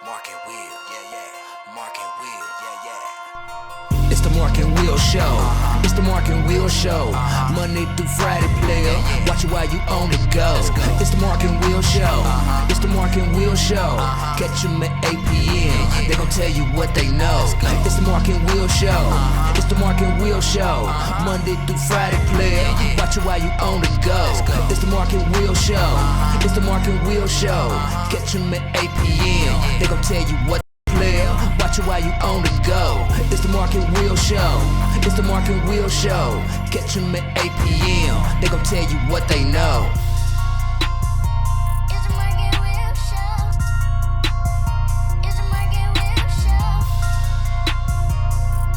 Mark and Will, yeah, yeah. Mark and Will, yeah, yeah. It's the Mark and Will Show. It's the Mark and Will Show. Monday through Friday, player. Watch it while you on the go. It's the Mark and Will Show. It's the Mark and Will Show. Catch them at 8 p.m. They gon' tell you what they know. It's the Mark and Will Show. It's the Mark and Will Show. Monday through Friday, player. Watch it while you on the go. It's the Mark and Will Show. It's the Mark and Will Show. Catch them at 8 p.m. They gon' tell you what player. Watch it while you on the go. It's the Mark and Will Show. It's the Mark and Will Show. Catch them at 8 p.m. They gon' tell you what they know. It's the Mark and Will Show. It's the Mark and Will Show.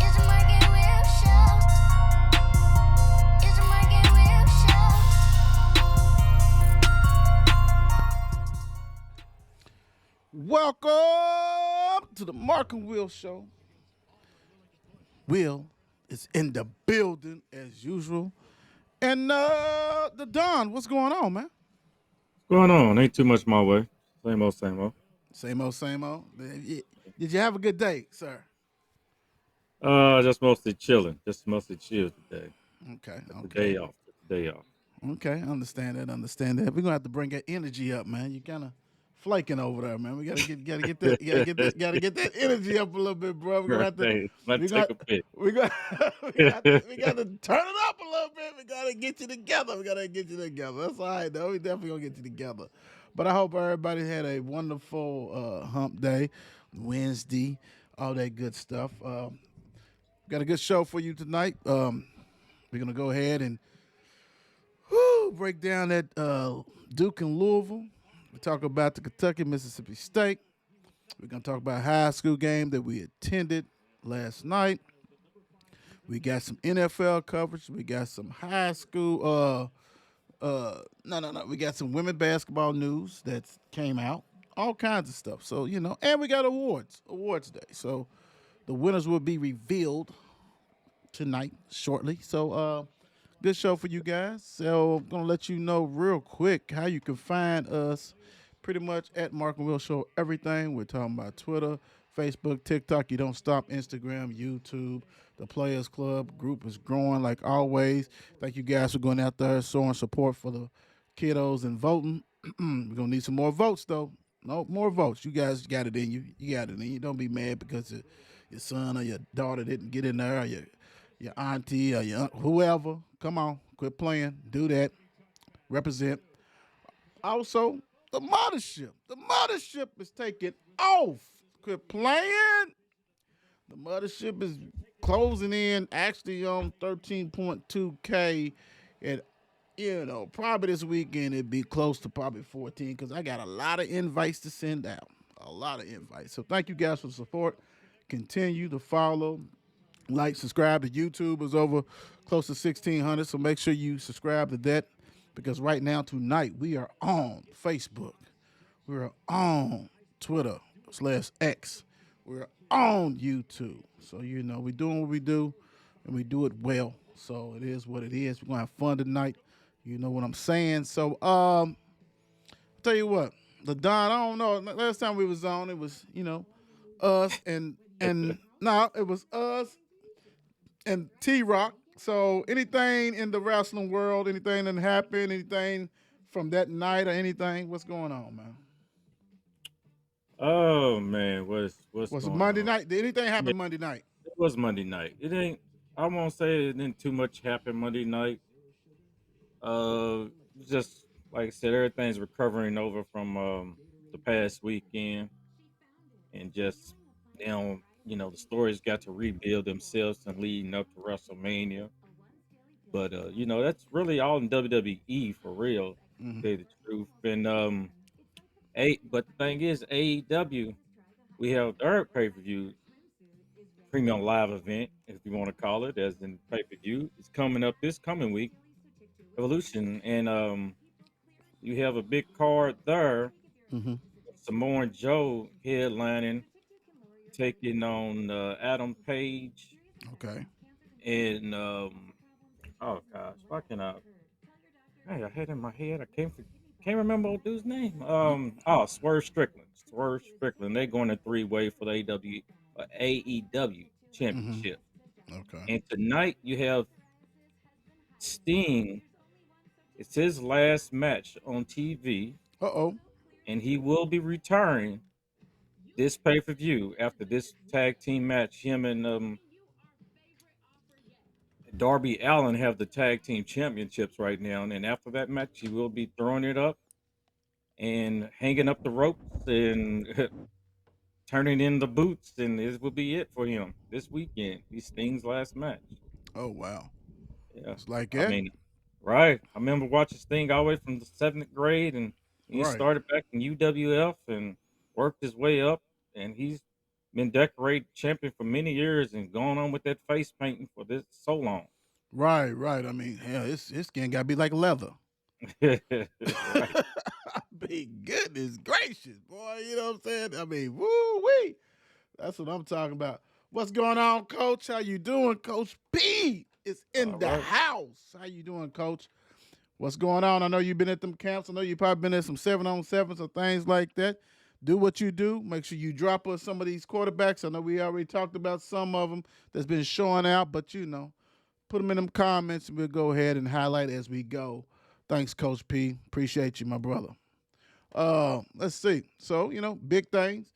It's the Mark and Will Show. It's the Mark and Will Show. Welcome to the Mark and Will Show. Will is in the building as usual. And the Don, what's going on, man? Going on? Ain't too much my way. Same old, same old. Same old, same old. Did you have a good day, sir? Just mostly chilling. Just mostly chill today. Okay, The okay. day off. The day off. Okay, understand that. We're gonna have to bring that energy up, man. You kinda flaking over there, man. We gotta get that gotta get that energy up a little bit, bro. We're gonna have to Hey, let's we take got a pic. we got we got to turn it up a little bit. We gotta get you together. That's all right, though. We definitely gonna get you together. But I hope everybody had a wonderful hump day, Wednesday, all that good stuff. Got a good show for you tonight. We're gonna go ahead and break down that Duke and Louisville. We talk about the Kentucky Mississippi State. We're gonna talk about a high school game that we attended last night. We got some NFL coverage. We got some high school. No. We got some women basketball news that came out. All kinds of stuff. So and we got awards day. So the winners will be revealed tonight shortly. So good show for you guys. So I'm gonna let you know real quick how you can find us pretty much at Mark and Will Show everything. We're talking about Twitter, Facebook, TikTok. You don't stop, Instagram, YouTube. The Players Club group is growing like always. Thank you guys for going out there showing support for the kiddos and voting. We're gonna need some more votes though. No more votes. You guys got it in you. You got it in you. Don't be mad because your son or your daughter didn't get in there, or your auntie or your whoever. Come on, quit playing. Do that. Represent. Also, the mothership. The mothership is taking off. Quit playing. The mothership is closing in actually on 13.2K. And, probably this weekend it'd be close to probably 14 because I got a lot of invites to send out. A lot of invites. So thank you guys for the support. Continue to follow, like, subscribe to YouTube. Is over close to 1,600, so make sure you subscribe to that because right now, tonight, we are on Facebook. We're on Twitter /X. We're on YouTube. So, we're doing what we do, and we do it well. So, it is what it is. We're going to have fun tonight. You know what I'm saying? So, I'll tell you what. The Don, I don't know. Last time we was on, it was, us and no, it was us and T-Rock. So anything in the wrestling world, anything that happened, anything from that night or anything, what's going on, man? Oh man, what's Was it going Monday on? night? Did anything Yeah, happen Monday night? it was Monday night. It ain't. I won't say it didn't too much happen Monday night. Uh, just like I said, everything's recovering over from the past weekend, and just now, the stories got to rebuild themselves and leading up to WrestleMania. But that's really all in WWE for real, Mm-hmm. to tell you the truth. And but the thing is, AEW, we have their pay-per-view premium live event, if you want to call it, as in pay-per-view. It's coming up this coming week, Evolution, and you have a big card there. Mm-hmm. Samoa Joe headlining, taking on Adam Page, Okay. and oh gosh, why can I? Hey, I had it in my head. I can't. can't remember old dude's name. Swerve Strickland. Swerve Strickland. They going a 3-way for the AEW Mm-hmm. championship. Okay. And tonight you have Sting. It's his last match on TV, Uh-oh. and he will be retiring this pay-per-view after this tag team match. Him and Darby Allin have the tag team championships right now, and then after that match, he will be throwing it up and hanging up the ropes and turning in the boots, and this will be it for him this weekend. He's Sting's last match. Oh, wow. Yeah, It's like I that. mean, right. I remember watching Sting all the way from the 7th grade, and he Right. started back in UWF and worked his way up, and he's been decorated champion for many years and gone on with that face painting for this so long. Right, right. I mean, hell, his skin gotta be like leather. Right. I mean, goodness gracious, boy. You know what I'm saying? I mean, woo-wee. That's what I'm talking about. What's going on, Coach? How you doing? Coach P is in All the right. house. How you doing, Coach? What's going on? I know you've been at them camps. I know you've probably been at some 7-on-7s or things like that. Do what you do. Make sure you drop us some of these quarterbacks. I know we already talked about some of them that's been showing out, but you know, put them in them comments and we'll go ahead and highlight as we go. Thanks, Coach P. Appreciate you, my brother. Let's see. So, you know, big things.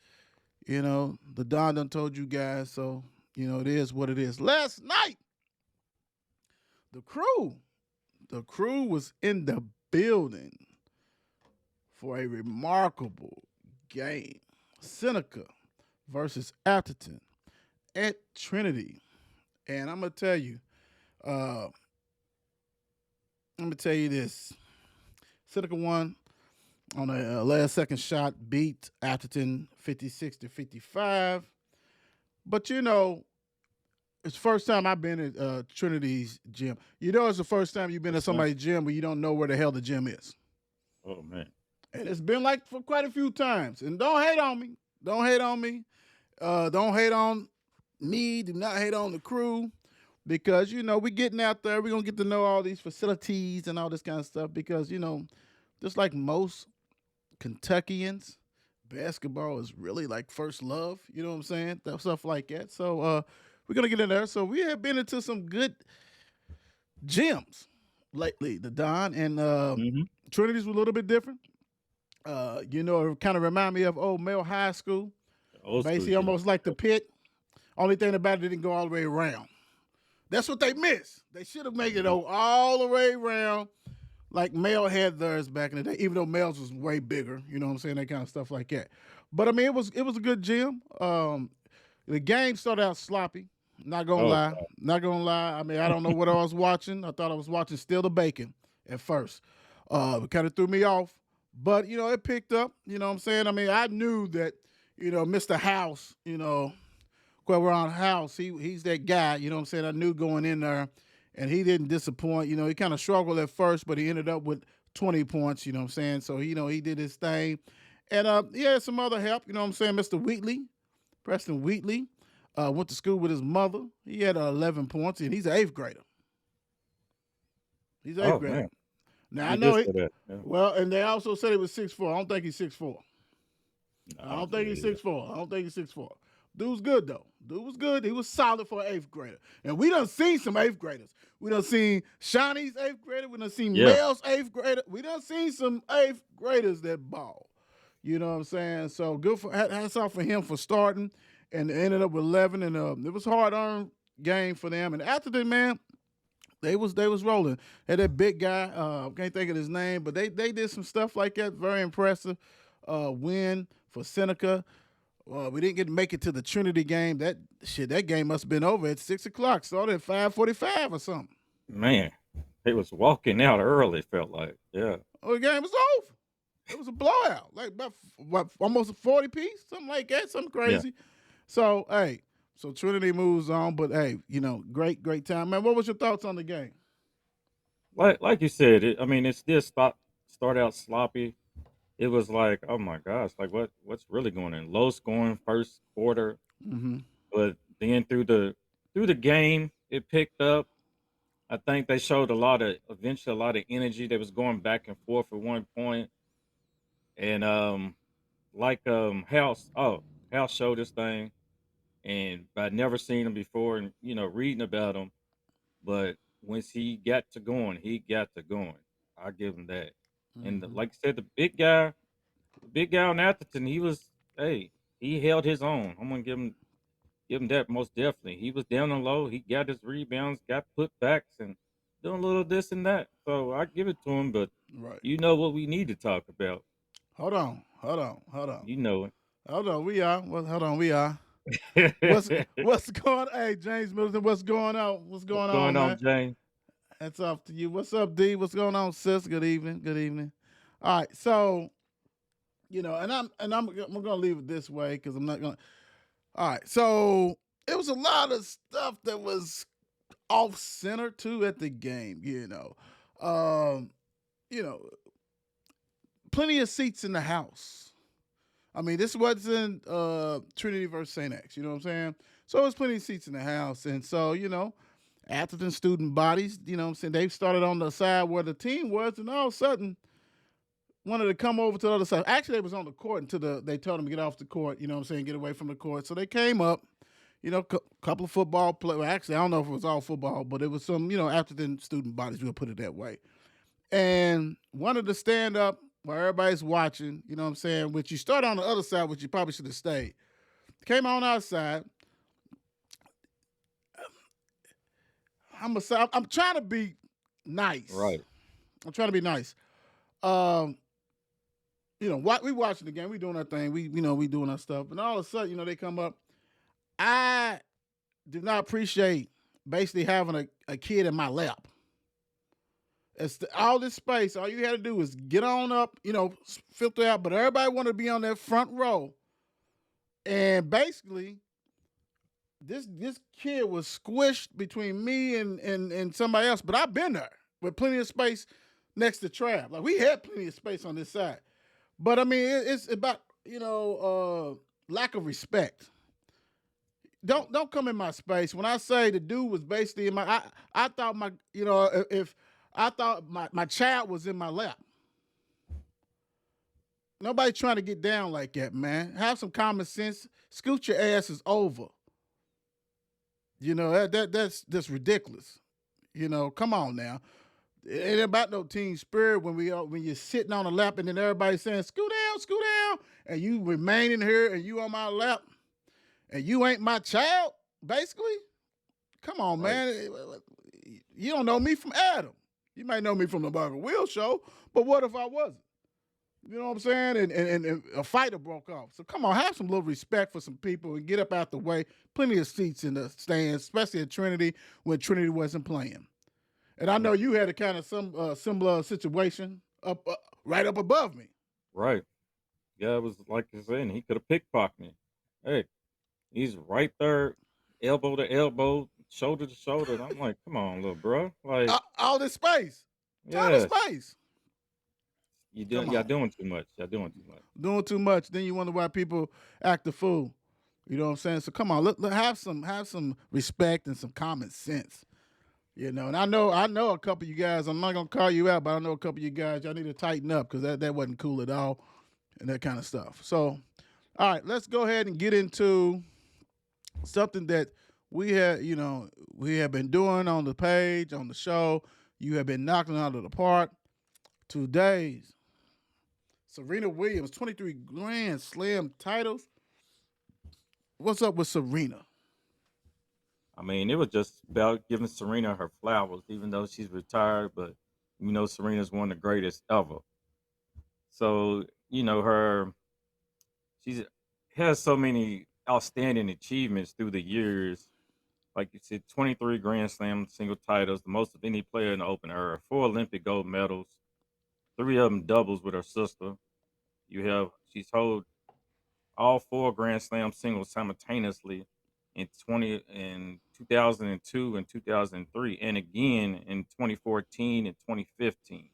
You know, the Don done told you guys, so you know it is what it is. Last night, the crew was in the building for a remarkable game. Seneca versus Atherton at Trinity. And I'm gonna tell you, this. Seneca won on a last second shot, beat Atherton 56-55. But you know, it's the first time I've been at Trinity's gym. You know, it's the first time you've been at That's nice. somebody's gym where you don't know where the hell the gym is. Oh man. And it's been like for quite a few times. And don't hate on me. Don't hate on me. Don't hate on me. Do not hate on the crew. Because, you know, we're getting out there. We're going to get to know all these facilities and all this kind of stuff. Because, you know, just like most Kentuckians, basketball is really like first love. You know what I'm saying? That stuff like that. So we're going to get in there. So we have been into some good gyms lately. The Don and hmm Trinity's were a little bit different. You know, it kind of remind me of old Male High School. Old school Basically, gym. almost like the pit. Only thing about it didn't go all the way around. That's what they missed. They should have made it all the way around like Male had theirs back in the day, even though Male's was way bigger. You know what I'm saying? That kind of stuff like that. But I mean, it was a good gym. The game started out sloppy. Not gonna Oh, lie. Not gonna lie. I mean, I don't know what I was watching. I thought I was watching Still the Bacon at first. It kind of threw me off. But, you know, it picked up. You know what I'm saying? I mean, I knew that, you know, Mr. House, you know, Quelron House, he's that guy, you know what I'm saying? I knew going in there, and he didn't disappoint. You know, he kind of struggled at first, but he ended up with 20 points, you know what I'm saying? So, you know, he did his thing. And he had some other help, you know what I'm saying? Mr. Wheatley, Preston Wheatley, went to school with his mother. He had 11 points, and he's an 8th grader. He's an 8th oh grader. man. Now, I You know did he, say that. Yeah. well, and they also said he was 6'4". I don't think he's 6'4". I Nah, don't think he's yeah. 6'4". I don't think he's 6'4". Dude's good though. Dude was good. He was solid for an 8th grader. And we done seen some 8th graders. We done seen Shawnee's 8th grader. We done seen Yeah. Mel's 8th grader. We done seen some 8th graders that ball. You know what I'm saying? So good for hats off for him for starting and ended up with 11. And it was a hard earned game for them. And after that, man, they was rolling. Had that big guy, can't think of his name, but they did some stuff like that. Very impressive win for Seneca. We didn't get to make it to the Trinity game. That game must have been over at 6:00. Started at 5:45 or something. Man, they was walking out early. Felt like, yeah. Oh, the game was over. It was a blowout, like about almost a 40 piece, something like that, something crazy. So hey, so Trinity moves on, but hey, you know, great time, man. What was your thoughts on the game? Like you said, I mean, it still start out sloppy. It was like, oh my gosh, like what's really going on? Low scoring first quarter, Mm-hmm. but then through the game, it picked up. I think they showed eventually a lot of energy. They was going back and forth at one point, and House showed this thing, and I'd never seen him before, and reading about him, but once he got to going. I give him that. And Hmm. like I said, the big guy on Atherton, hey, he held his own. I'm gonna give him that most definitely. He was down and low. He got his rebounds, got putbacks, and doing a little this and that. So I give it to him. But Right. you know what we need to talk about. Hold on. Hold on. Hold on. You know Hold on. We are. Well, hold on. We are. What's it. what's going? Hey, James Middleton. What's going on? What's What's going going on, on, man? James? That's off to you. What's up, D? What's going on, sis? Good evening. Good evening. All right. So I'm gonna leave it this way because I'm not gonna. All right. So it was a lot of stuff that was off center too at the game. Um, you know, plenty of seats in the house. I mean, this wasn't Trinity versus St. X, you know what I'm saying? So there's plenty of seats in the house. And so, Atherton student bodies, you know what I'm saying, they started on the side where the team was, and all of a sudden wanted to come over to the other side. Actually, they was on the court until they told them to get off the court, you know what I'm saying, get away from the court. So they came up, couple of football players. Well, actually, I don't know if it was all football, but it was some, Atherton student bodies, we'll put it that way. And wanted to stand up while everybody's watching, you know what I'm saying? Which you start on the other side, which you probably should have stayed. Came on outside. I'm trying to be nice. Right. I'm trying to be nice. We watching the game, we doing our thing, we doing our stuff, and all of a sudden, they come up. I do not appreciate basically having a kid in my lap. All this space, all you had to do was get on up, filter out, but everybody wanted to be on that front row. And basically, this kid was squished between me and somebody else, but I've been there with plenty of space next to Trav. Like, we had plenty of space on this side. But I mean, it's about, lack of respect. Don't come in my space. When I say the dude was basically in I thought if I thought my child was in my lap. Nobody trying to get down like that, man. Have some common sense. Scoot your asses over. That's ridiculous. Come on now. It ain't about no team spirit when you're sitting on the lap and then everybody's saying, scoot down, and you remaining here and you on my lap and you ain't my child, basically. Come on, Right. man. You don't know me from Adam. You might know me from the Market Wheel show, but what if I wasn't? You know what I'm saying? And a fighter broke off. So come on, have some little respect for some people and get up out the way. Plenty of seats in the stands, especially at Trinity when Trinity wasn't playing. And I know you had a kind of some similar situation right up above me. Right. Yeah, it was like you said, he could have pickpocketed me. Hey, he's right there, elbow to elbow, shoulder to shoulder. And I'm like, come on, little bro. Like, All this space, ton of yeah, space. y'all doing too much. Y'all doing too much. Doing too much. Then you wonder why people act a fool. You know what I'm saying? So come on, have some respect and some common sense. And I know a couple of you guys. I'm not gonna call you out, but I know a couple of you guys. Y'all need to tighten up because that wasn't cool at all, and that kind of stuff. So, all right, let's go ahead and get into something that we have been doing on the page, on the show. You have been knocking out of the park. Today's Serena Williams, 23 Grand Slam titles. What's up with Serena? I mean, it was just about giving Serena her flowers, even though she's retired. But Serena's one of the greatest ever. So she's has so many outstanding achievements through the years. Like you said, 23 Grand Slam single titles, the most of any player in the Open era. 4 Olympic gold medals, 3 of them doubles with her sister. She's held all 4 Grand Slam singles simultaneously in 2002 and 2003, and again in 2014 and 2015.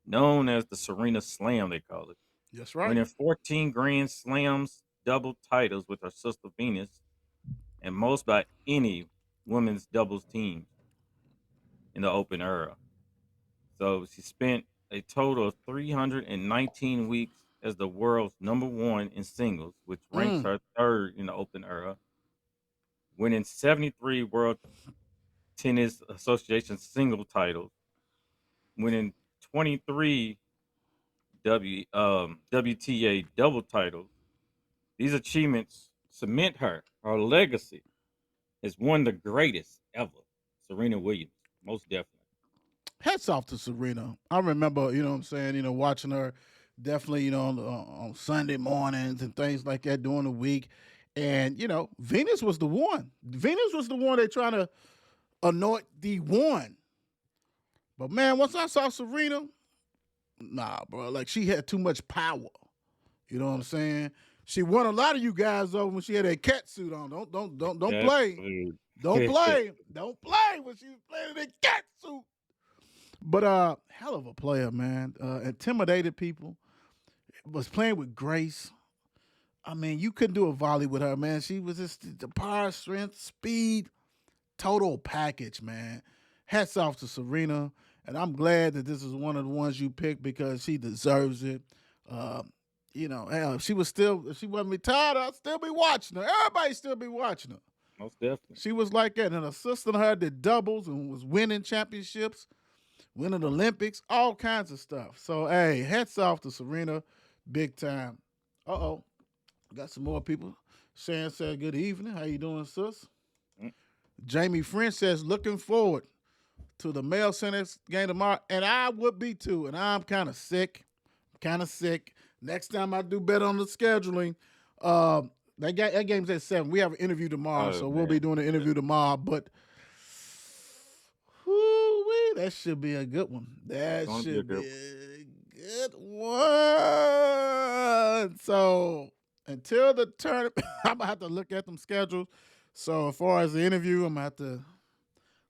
Known as the Serena Slam, they call it. That's right. Winning 14 Grand Slams, double titles with her sister Venus, and most by any women's doubles team. in the Open era. So she spent a total of 319 weeks as the world's number one in singles, which ranks her third in the Open era, winning 73 World Tennis Association single titles, winning 23 WTA double titles. These achievements cement her legacy as one of the greatest ever. Serena Williams, most definitely. Hats off to Serena. I remember, you know what I'm saying, watching her definitely, on Sunday mornings and things like that during the week. And, Venus was the one. Venus was the one they trying to anoint the one. But, man, once I saw Serena, nah, bro, like she had too much power. You know what I'm saying? She won a lot of you guys over when she had that cat suit on. Don't play. Absolutely. Don't play. Don't play when she was playing in that cat suit. But hell of a player, man. Intimidated people. Was playing with grace. I mean, you couldn't do a volley with her, man. She was just the power, strength, speed, total package, man. Hats off to Serena. And I'm glad that this is one of the ones you picked because she deserves it. Hell, if she wasn't retired, I'd still be watching her. Everybody still be watching her. Most definitely. She was like that. And an assistant her did doubles and was winning championships, winning Olympics, all kinds of stuff. So, hey, hats off to Serena, big time. Uh-oh. Got some more people. Shan said, good evening. How you doing, sis? Jamie French says, looking forward to the male Senate game tomorrow. And I would be too. And I'm kind of sick. Next time I do better on the scheduling, that game's at 7. We have an interview tomorrow, so we'll be doing an interview tomorrow. But that should be a good one. That should be a good one. So until the tournament, I'm gonna have to look at them schedules. So as far as the interview, I'm gonna have to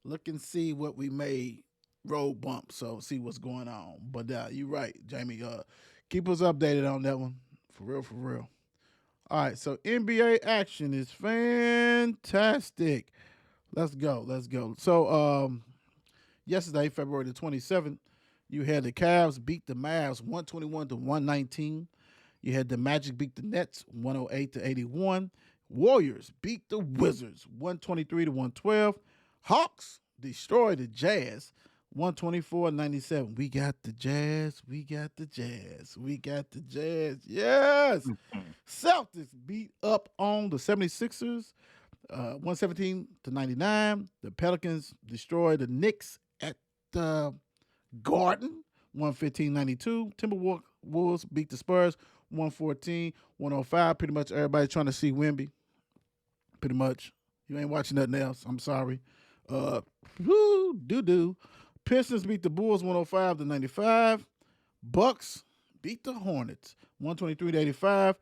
look and see what we may road bump. So see what's going on. But you're right, Jamie. Keep us updated on that one. For real. All right, so NBA action is fantastic. Let's go. So yesterday, February the 27th, you had the Cavs beat the Mavs 121-119. You had the Magic beat the Nets 108-81. Warriors beat the Wizards 123-112. Hawks destroyed the Jazz 124-97. We got the Jazz. Yes. Celtics beat up on the 76ers 117-99. The Pelicans destroyed the Knicks at the Garden 115-92. Timberwolves beat the Spurs 114-105. Pretty much everybody trying to see Wemby. Pretty much. You ain't watching nothing else. I'm sorry. Doo-doo. Pistons beat the Bulls 105-95. Bucks beat the Hornets 123-85.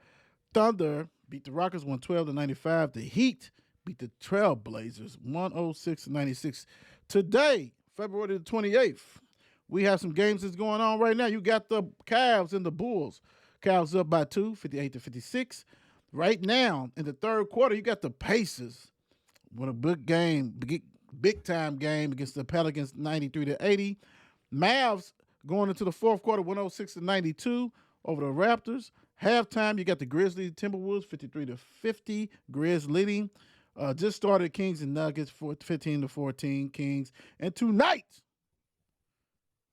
Thunder beat the Rockets 112-95. The Heat beat the Trailblazers 106-96. Today, February the 28th, we have some games that's going on right now. You got the Cavs and the Bulls. Cavs up by 2, 58-56. Right now, in the third quarter, you got the Pacers with a big time game against the Pelicans 93-80. Mavs going into the fourth quarter 106-92 over the Raptors. Halftime, you got the Grizzlies, Timberwolves 53-50. Grizz leading. Just started Kings and Nuggets 15-14 Kings. And tonight,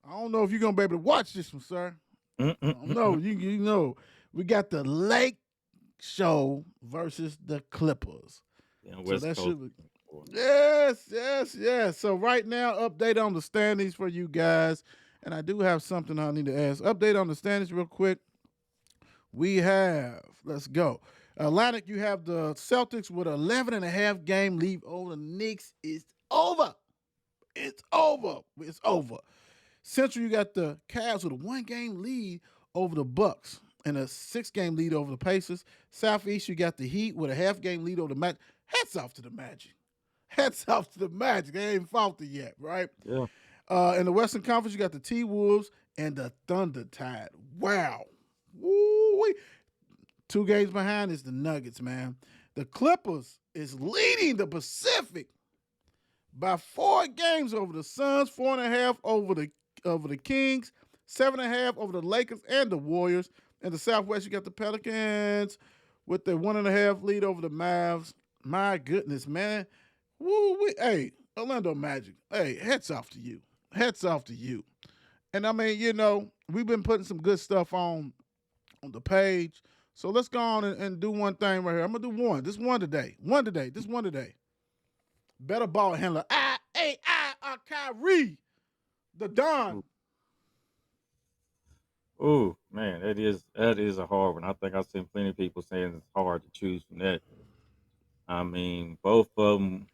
I don't know if you're gonna be able to watch this one, sir. I don't know. You know, we got the Lake Show versus the Clippers. Yeah, So West that Coast. should be. Yes. So right now, update on the standings for you guys. And I do have something I need to ask. Update on the standings real quick. We have, let's go. Atlantic, you have the Celtics with 11.5 game lead over the Knicks. It's over. Central, you got the Cavs with a 1 game lead over the Bucks and a 6 game lead over the Pacers. Southeast, you got the Heat with a half game lead over the Magic. Hats off to the Magic. They ain't faulty yet, right? Yeah. In the Western Conference, you got the T-Wolves and the Thunder Tide. Wow. Woo-wee. 2 games behind is the Nuggets, man. The Clippers is leading the Pacific by 4 games over the Suns, 4.5 over the Kings, 7.5 over the Lakers and the Warriors. In the Southwest, you got the Pelicans with the 1.5 lead over the Mavs. My goodness, man. Woo, hey, Orlando Magic. Hey, hats off to you. Hats off to you. And I mean, we've been putting some good stuff on the page. So let's go on and do one thing right here. I'm gonna do one. This one today. This one today. Better ball handler. Kyrie, the Don. Oh man, that is a hard one. I think I've seen plenty of people saying it's hard to choose from that. I mean, both of them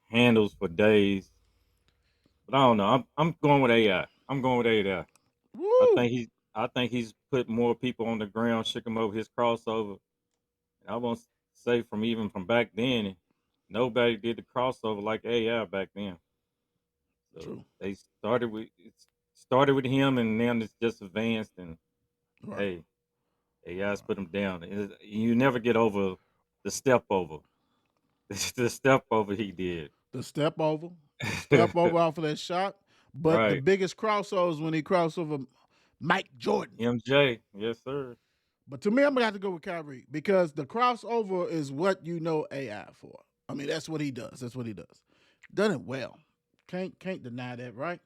handles for days, but I don't know. I'm going with AI. I'm going with AI. Woo. I think he's put more people on the ground, shook him over his crossover. And I won't say from back then, nobody did the crossover like AI back then. So True. they started with him, and then it's just advanced. And Right. hey, AI's put him down. You never get over the step over. The step over he did. The step over. Step over off of that shot. But the Right. biggest crossover is when he crossed over Mike Jordan. MJ, yes sir. But to me, I'm gonna have to go with Kyrie because the crossover is what you know AI for. I mean, that's what he does. Done it well. Can't deny that, right?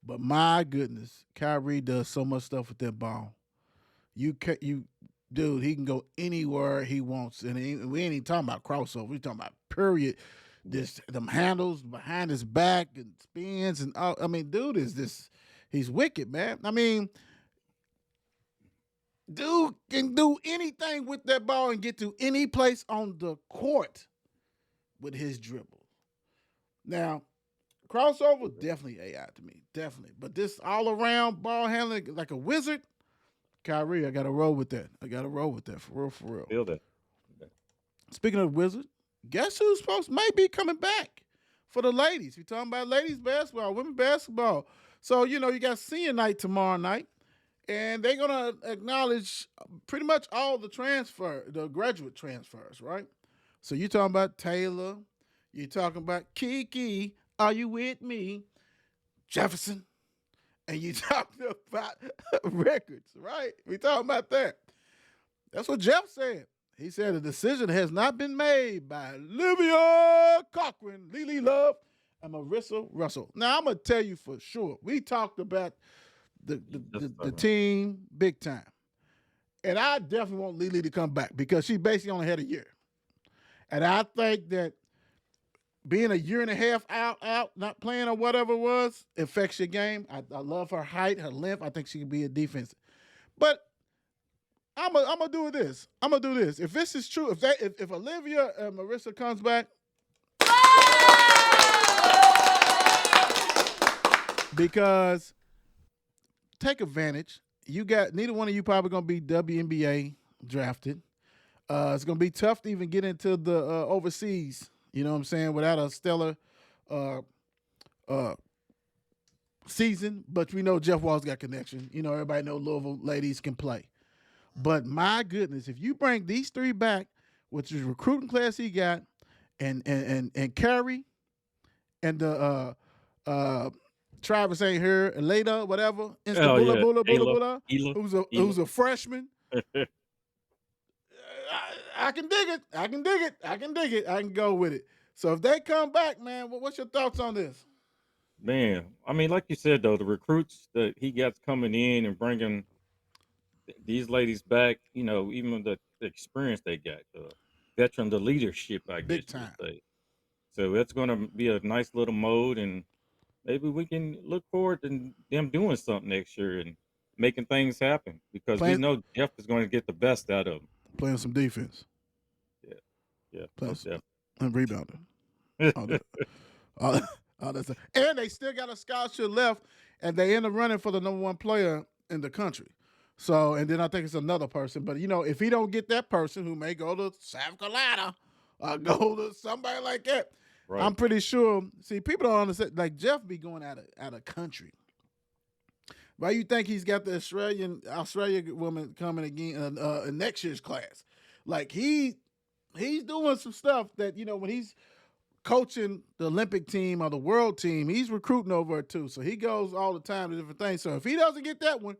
But my goodness, Kyrie does so much stuff with that ball. Dude, he can go anywhere he wants, and we ain't even talking about crossover. We talking about period. Them handles behind his back and spins and all. I mean, dude he's wicked, man. I mean, dude can do anything with that ball and get to any place on the court with his dribble. Now, crossover, definitely AI to me. Definitely. But this all around ball handling like a wizard, Kyrie, I got to roll with that. For real. Feel that. Speaking of wizard, guess who's may be coming back for the ladies? We're talking about ladies basketball, women basketball. So, you got senior night tomorrow night. And they're going to acknowledge pretty much all the graduate transfers, right? So you're talking about Taylor. You're talking about Kiki. Are you with me? Jefferson. And you talking about records, right? We talking about that. That's what Jeff said. He said a decision has not been made by Olivia Cochran, Lily Love, and Marissa Russell. Now, I'm going to tell you for sure. We talked about the team big time. And I definitely want Lily to come back because she basically only had a year. And I think that being a year and a half out, not playing or whatever it was, affects your game. I love her height, her length. I think she can be a defense. But I'm gonna do this. If this is true, if Olivia and Marissa comes back, because take advantage. You got neither one of you probably gonna be WNBA drafted. It's gonna be tough to even get into the overseas. You know what I'm saying? Without a stellar season, but we know Jeff Wall's got connection. Everybody know Louisville ladies can play. But my goodness, if you bring these 3 back, which is recruiting class he got, and Carrie, and the Travis ain't here, Elena, whatever, who's a freshman. I can dig it. I can go with it. So if they come back, man, what's your thoughts on this? Man, I mean, like you said, though, the recruits that he got coming in and bringing these ladies back, even the experience they got, veteran, the leadership, I guess Big time. you could say. So that's going to be a nice little mode, and maybe we can look forward to them doing something next year and making things happen because we know Jeff is going to get the best out of them. Playing some defense. Yeah. And rebounding. And they still got a scholarship left, and they in the running for the number 1 player in the country. So, and then I think it's another person. But, if he don't get that person who may go to South Carolina or go to somebody like that, right. I'm pretty sure. See, people don't understand. Like, Jeff be going out of country. Why you think he's got the Australian woman coming again in next year's class? Like, he's doing some stuff that, when he's coaching the Olympic team or the world team. He's recruiting over it too. So he goes all the time to different things. So if he doesn't get that one,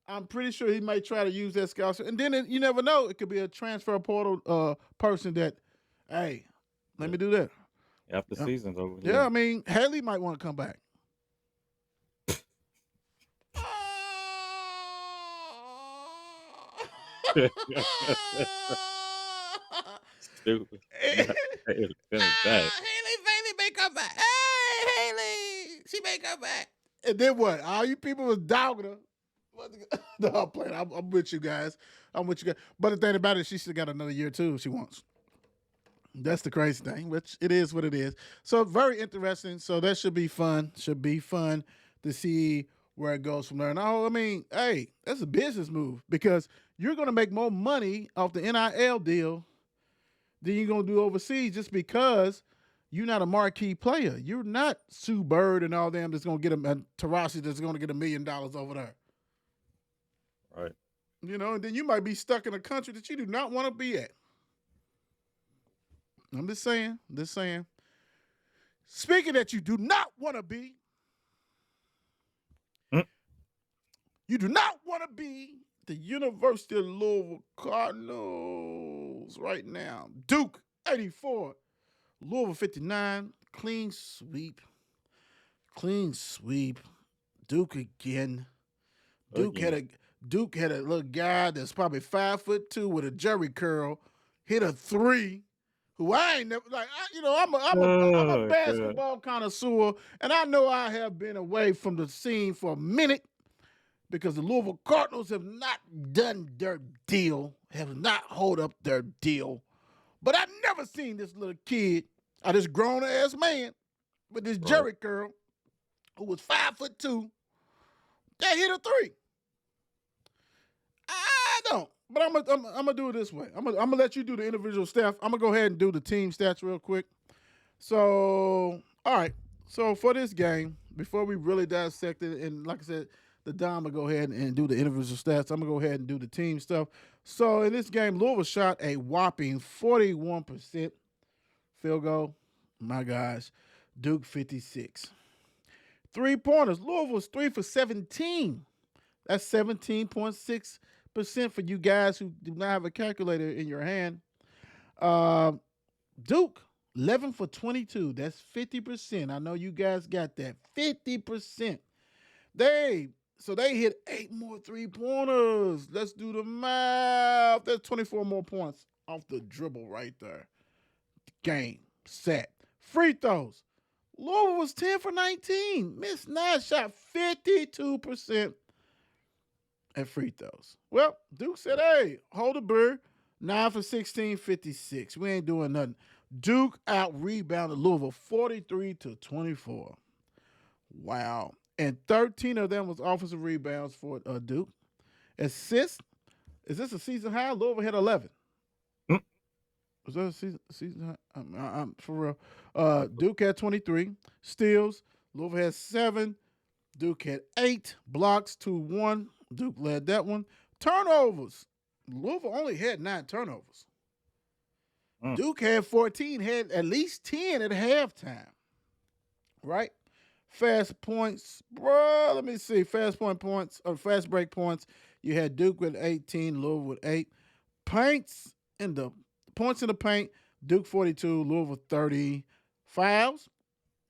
I'm pretty sure he might try to use that scholarship. And then you never know. It could be a transfer portal person that, hey, let me do that. After season's over. Yeah, I mean, Haley might want to come back. Stupid. Haley may come back. Hey, Haley, she may come back. And then what? All you people was dogging her. No, I'm playing. I'm with you guys. But the thing about it, she still got another year too if she wants. That's the crazy thing, which it is what it is. So very interesting. So that should be fun. Should be fun to see where it goes from there. And I mean, hey, that's a business move because you're going to make more money off the NIL deal than you're going to do overseas just because you're not a marquee player. You're not Sue Bird and all them that's going to get a Tarashi that's going to get $1 million over there. Right. You know, and then you might be stuck in a country that you do not want to be at. I'm just saying. Speaking that you do not want to be, you do not want to be the University of Louisville Cardinals right now. Duke, 84. Louisville, 59. Clean sweep. Duke again. Duke had a little guy that's probably 5'2" with a jerry curl, hit a three. Who I ain't never like. I'm a basketball connoisseur, and I know I have been away from the scene for a minute because the Louisville Cardinals have not done their deal, have not hold up their deal. But I've never seen this little kid, this grown ass man with this jerry curl, who was 5'2", that hit a three. I don't. But I'm gonna do it this way. I'm gonna let you do the individual stats. I'm gonna go ahead and do the team stats real quick. So, all right. So for this game, before we really dissect it, and like I said, the Dom will go ahead and do the individual stats. I'm gonna go ahead and do the team stuff. So in this game, Louisville shot a whopping 41% field goal. My gosh, Duke 56. 3-pointers. Louisville was 3 for 17. That's 17.6%. For you guys who do not have a calculator in your hand. Duke, 11 for 22. That's 50%. I know you guys got that. 50%. They hit 8 more 3-pointers. Let's do the math. That's 24 more points off the dribble right there. Game, set. Free throws. Louisville was 10 for 19. Miss Nash shot 52%. At free throws. Well, Duke said, hey, hold a bird. 9 for 16, 56. We ain't doing nothing. Duke out-rebounded Louisville 43-24. Wow. And 13 of them was offensive rebounds for Duke. Assists. Is this a season high? Louisville had 11. Was that a season high? I'm for real. Duke had 23. Steals. Louisville had 7. Duke had 8. Blocks, 2-1. Duke led that one. Turnovers. Louisville only had 9 turnovers. Duke had 14, had at least 10 at halftime. Right? Fast points. Bro, let me see. Fast break points. You had Duke with 18, Louisville with 8. Points in the paint. Duke 42, Louisville 30. Fouls.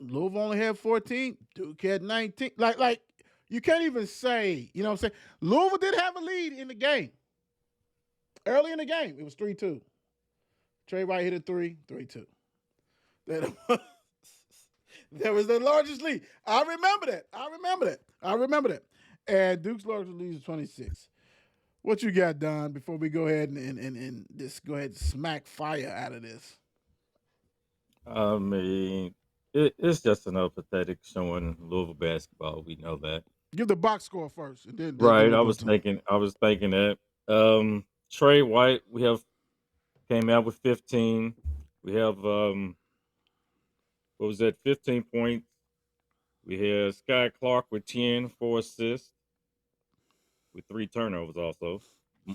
Louisville only had 14. Duke had 19. Like you can't even say, you know what I'm saying? Louisville did have a lead in the game. Early in the game, it was 3-2. Trey Wright hit a 3-2. That was the largest lead. I remember that. And Duke's largest lead is 26. What you got, Don, before we go ahead and just go ahead and smack fire out of this? I mean, it's just another pathetic showing Louisville basketball. We know that. Give the box score first. And then Right. I was thinking that. Trey White, came out with 15. We have what was that? 15 points. We have Sky Clark with 10, 4 assists, with 3 turnovers also.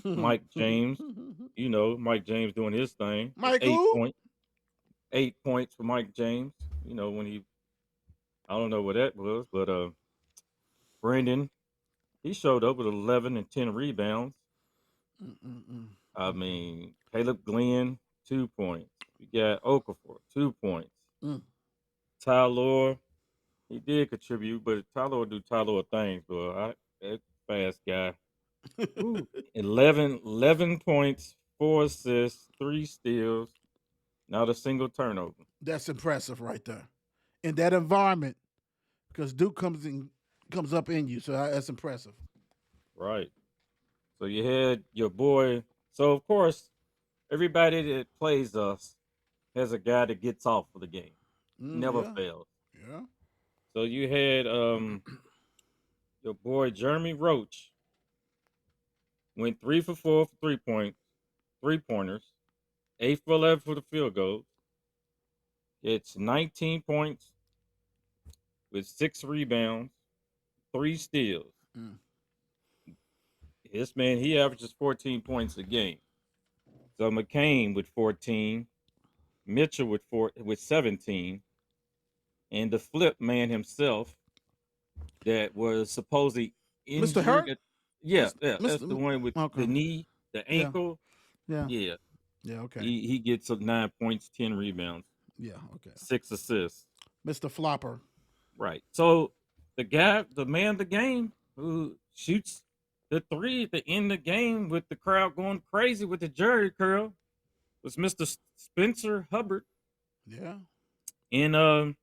Mike James, Mike James doing his thing. Mike 8 who? points. 8 points for Mike James. You know, when he, I don't know what that was, but Brandon, he showed up with 11 and 10 rebounds. Mm-mm-mm. I mean, Caleb Glenn, 2 points. We got Okafor, 2 points. Mm. Tyler, he did contribute, but Tyler do Tyler things, bro. That fast guy. Ooh, 11 points, 4 assists, 3 steals, not a single turnover. That's impressive right there. In that environment, because Duke comes up in you, so that's impressive. Right. So you had your boy. So of course, everybody that plays us has a guy that gets off for the game. Never Yeah, fails. yeah. So you had your boy Jeremy Roach went 3 for 4 for 3 points, 3 pointers, 8 for 11 for the field goals. It's 19 points with 6 rebounds, 3 steals. Mm. This man, he averages 14 points a game. So McCain with 14, Mitchell with 17, and the flip man himself that was supposedly Mr. injured. Hurt, Yeah, Mr. yeah, that's the Mr. one with Okay, the knee, the yeah, ankle. yeah, Yeah, yeah. Okay, he gets 9 points, 10 rebounds, yeah. Okay, 6 assists. Mr. Flopper. Right. So the guy, the man of the game, who shoots the three at the end of the game with the crowd going crazy with the Jerry curl, was Mr. Spencer Hubbard, Yeah, and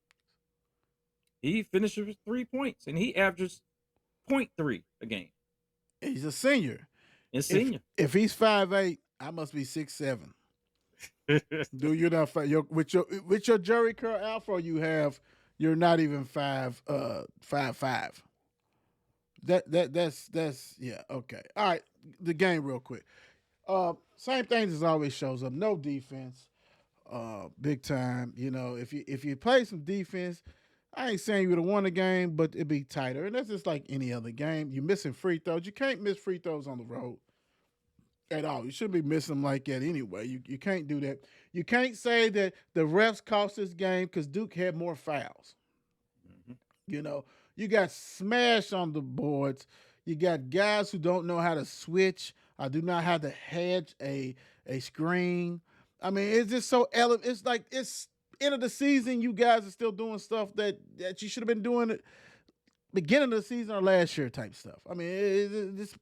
he finishes with 3 points, and he averages .3 a game. he's a senior. And If senior. if he's 5'8", I must be 6'7". Do you not with your Jerry curl afro you have? You're not even 5'5". That's yeah, okay. All right, the game real quick. Same things as always shows up. No defense, big time. You know, if you play some defense, I ain't saying you would have won the game, but it'd be tighter. And that's just like any other game. You're missing free throws. You can't miss free throws on the road at all. You shouldn't be missing them like that anyway. You can't do that. You can't say that the refs cost this game because Duke had more fouls. Mhm. You know, you got smashed on the boards. You got guys who don't know how to switch. I do not have to hedge a screen. I mean, it's just so It's like it's end of the season. You guys are still doing stuff that you should have been doing at beginning of the season or last year type stuff. I mean, this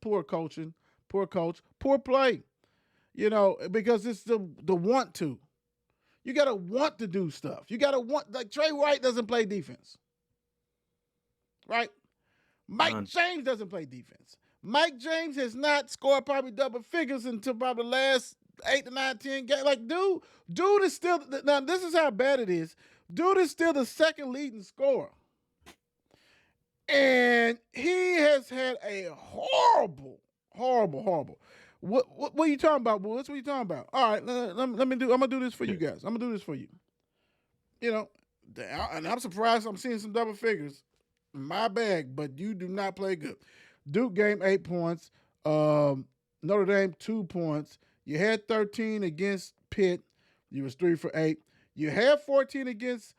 poor coaching, poor coach, poor play. You know, because it's the want to. You got to want to do stuff. You got to want, like Trey White doesn't play defense, right? Mike None. James doesn't play defense. Mike James has not scored probably double figures until probably the last 8 to 9, 10 games. Like, dude is still, now this is how bad it is. Dude is still the second leading scorer. And he has had a horrible. What are you talking about, boys? What are you talking about? All right, let me do. I'm gonna do this for you guys. I'm gonna do this for you. You know, and I'm surprised I'm seeing some double figures. My bag, but you do not play good. Duke game 8 points. Notre Dame 2 points. You had 13 against Pitt. You was 3 for 8. You had 14 against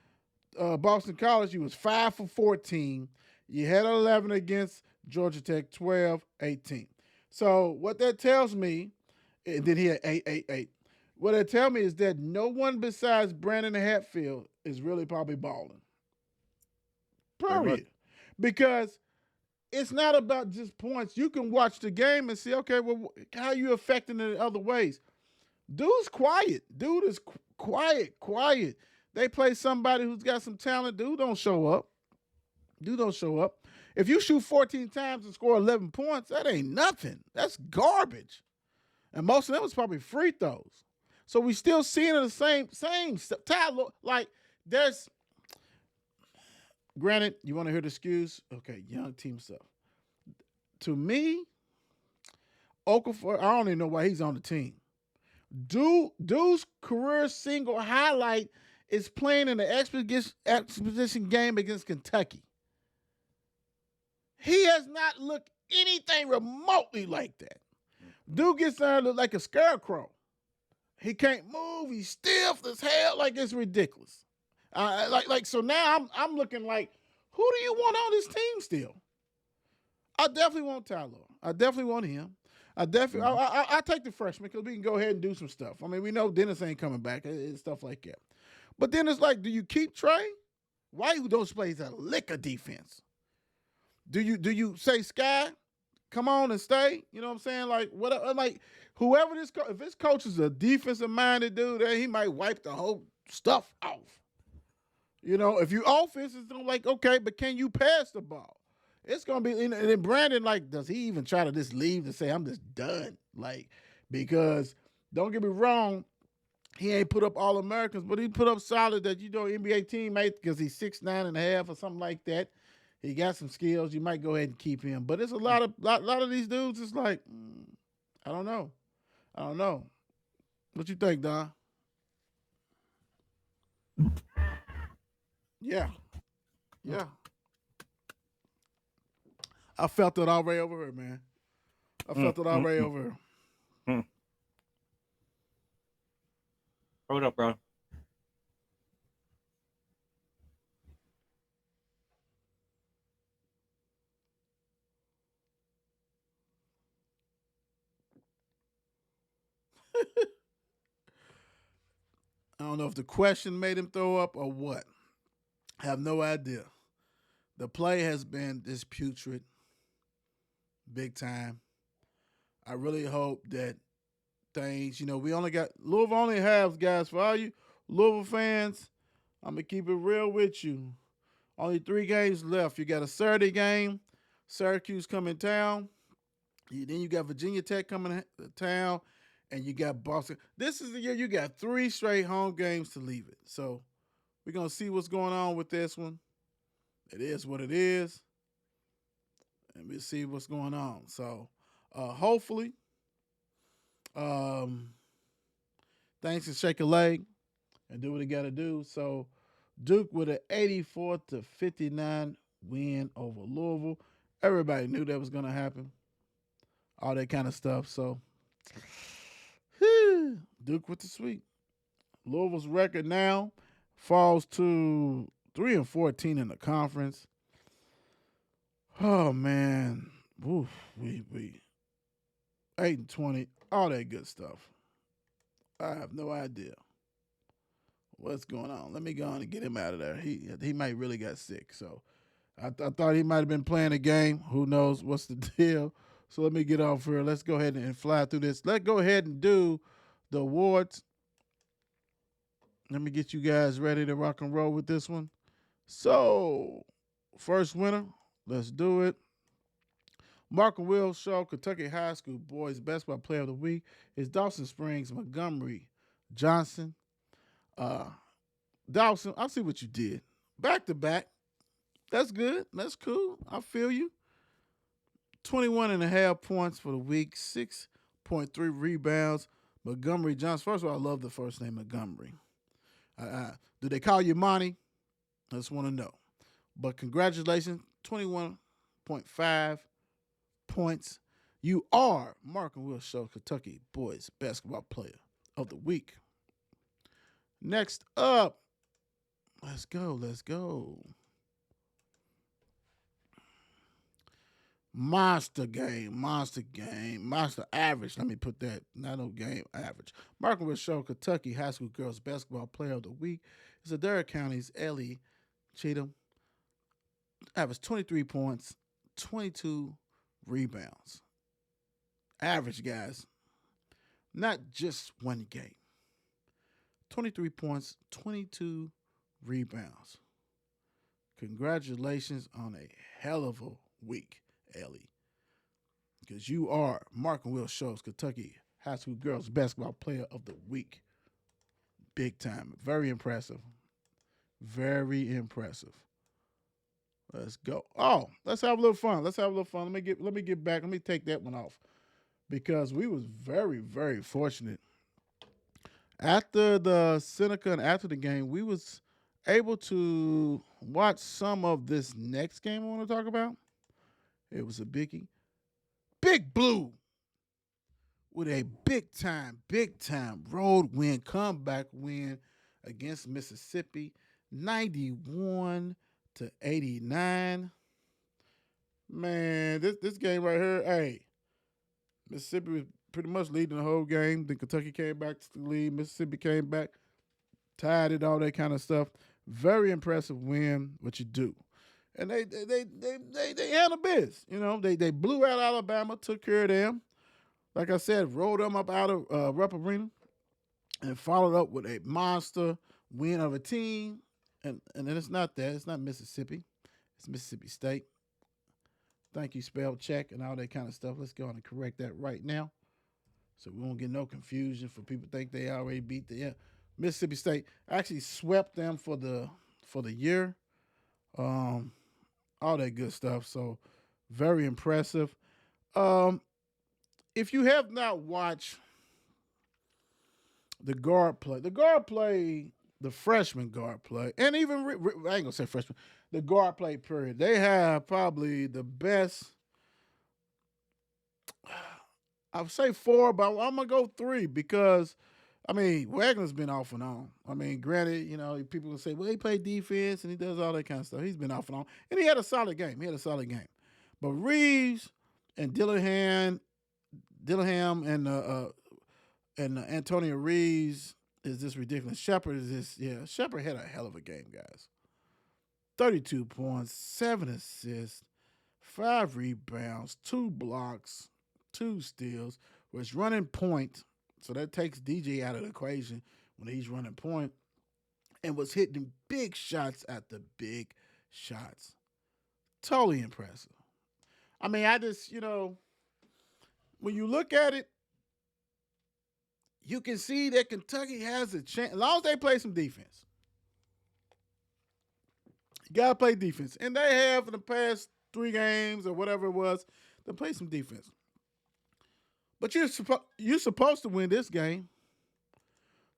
Boston College. You was 5 for 14. You had 11 against Georgia Tech. 12, 18. So what that tells me, and then he had 8. What it tells me is that no one besides Brandon Hatfield is really probably balling. Pretty much. Period. Because it's not about just points. You can watch the game and see, okay, well, how are you affecting it in other ways? Dude's quiet. Dude is quiet. They play somebody who's got some talent. Dude don't show up. If you shoot 14 times and score 11 points, that ain't nothing. That's garbage. And most of them was probably free throws. So we still seeing the same stuff. Like, there's, granted, you want to hear the excuse? Okay, young team stuff. To me, Okafor, I don't even know why he's on the team. Dude's career single highlight is playing in the exposition game against Kentucky. He has not looked anything remotely like that. Dude gets there and look like a scarecrow. He can't move. He's stiff as hell. Like it's ridiculous. So now I'm looking like, who do you want on this team still? I definitely want Tyler. I definitely want him. I take the freshman because we can go ahead and do some stuff. I mean, we know Dennis ain't coming back and stuff like that. But then it's like, do you keep Trey? Why you don't play a lick of defense? Do you say Sky, come on and stay? You know what I'm saying? Like what? Like whoever if this coach is a defensive minded dude, then he might wipe the whole stuff off. You know, if you offenses don't like, okay, but can you pass the ball? It's gonna be, and then Brandon, like, does he even try to just leave to say I'm just done? Like, because don't get me wrong, he ain't put up all Americans, but he put up solid that NBA teammate because he's 6'9.5" or something like that. He got some skills. You might go ahead and keep him, but it's a lot of these dudes. It's like, I don't know. What you think, Don? Yeah. I felt it already over here, man. I felt it already over here. Hold up, bro. I don't know if the question made him throw up or what. I have no idea. The play has been this putrid, big time. I really hope that things, we Louisville only has, guys, for all you Louisville fans, I'm going to keep it real with you. Only 3 games left. You got a Saturday game, Syracuse coming town. Then you got Virginia Tech coming to town, and you got Boston. This is the year you got 3 straight home games to leave it. So we're going to see what's going on with this one. It is what it is. And we'll see what's going on. So hopefully, things can shake a leg and do what he got to do. So Duke with an 84-59 win over Louisville. Everybody knew that was going to happen. All that kind of stuff. So Duke with the sweep. Louisville's record now falls to 3-14 in the conference. Oh man, oof, we 8-20, all that good stuff. I have no idea what's going on. Let me go on and get him out of there. He might really got sick. So I thought he might have been playing a game. Who knows what's the deal? So let me get off here. Let's go ahead and fly through this. Let's go ahead and do the awards. Let me get you guys ready to rock and roll with this one. So, first winner, let's do it. Mark and Will Show, Kentucky High School Boys Basketball Player of the Week is Dawson Springs Montgomery Johnson. Dawson, I see what you did. Back to back. That's good. That's cool. I feel you. 21.5 points for the week, 6.3 rebounds. Montgomery Johnson. First of all, I love the first name Montgomery. Do they call you Monty? I just want to know. But congratulations, 21.5 points. You are Mark and Will Show Kentucky Boys Basketball Player of the Week. Next up, let's go. Monster average. Let me put that. Not no game average. Mark and Will Show Kentucky High School Girls Basketball Player of the Week is Adair County's Ellie Cheatham. Averaged 23 points, 22 rebounds. Average, guys. Not just one game. 23 points, 22 rebounds. Congratulations on a hell of a week, Ellie. Because you are Mark and Will Show's Kentucky High School Girls Basketball Player of the Week. Big time. Very impressive. Very impressive. Let's go. Oh, let's have a little fun. Let me get back. Let me take that one off. Because we was very, very fortunate. After the Seneca and after the game, we was able to watch some of this next game I want to talk about. It was a biggie. Big Blue with a big time road win, comeback win against Mississippi, 91-89. Man, this game right here, hey, Mississippi was pretty much leading the whole game. Then Kentucky came back to the lead. Mississippi came back, tied it, all that kind of stuff. Very impressive win. What you do, and they handled biz. You know, they blew out Alabama, took care of them. Like I said, rolled them up out of Rupp Arena and followed up with a monster win of a team. And then it's not that. It's not Mississippi. It's Mississippi State. Thank you, spell check and all that kind of stuff. Let's go on and correct that right now, so we won't get no confusion for people think they already beat the Mississippi State. Actually swept them for the year. Um, all that good stuff. So very impressive. Um, if you have not watched the guard play, the freshman guard play, and even I ain't gonna say freshman, the guard play period. They have probably the best. I would say four, but I'm gonna go three because I mean Wagner's been off and on. I mean, granted, you know people will say, well, he played defense and he does all that kind of stuff. He's been off and on, and he had a solid game. But Reeves and Dillingham and Antonio Reeves is just ridiculous. Shepard is this, yeah. Shepard had a hell of a game, guys. 32 points, 7 assists, 5 rebounds, 2 blocks, 2 steals, was running point. So that takes DJ out of the equation when he's running point and was hitting big shots at the big shots. Totally impressive. I mean, I just, when you look at it, you can see that Kentucky has a chance. As long as they play some defense. You got to play defense. And they have in the past 3 games or whatever it was, they play some defense. But you're supposed to win this game.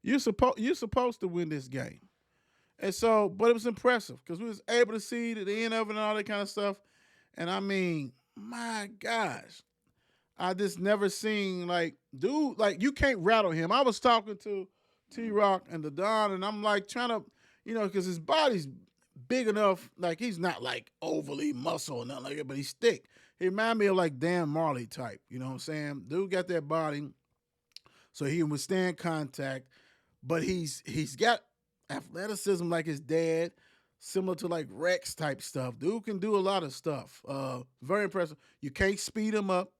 You're supposed to win this game. And so, but it was impressive because we was able to see the end of it and all that kind of stuff. And I mean, my gosh, I just never seen dude, you can't rattle him. I was talking to T Rock and the Don, and I'm like trying to, because his body's big enough, he's not overly muscle or nothing like that, but he's thick. He remind me of Dan Marley type. You know what I'm saying? Dude got that body, so he can withstand contact, but he's got athleticism like his dad, similar to Rex type stuff. Dude can do a lot of stuff. Very impressive. You can't speed him up.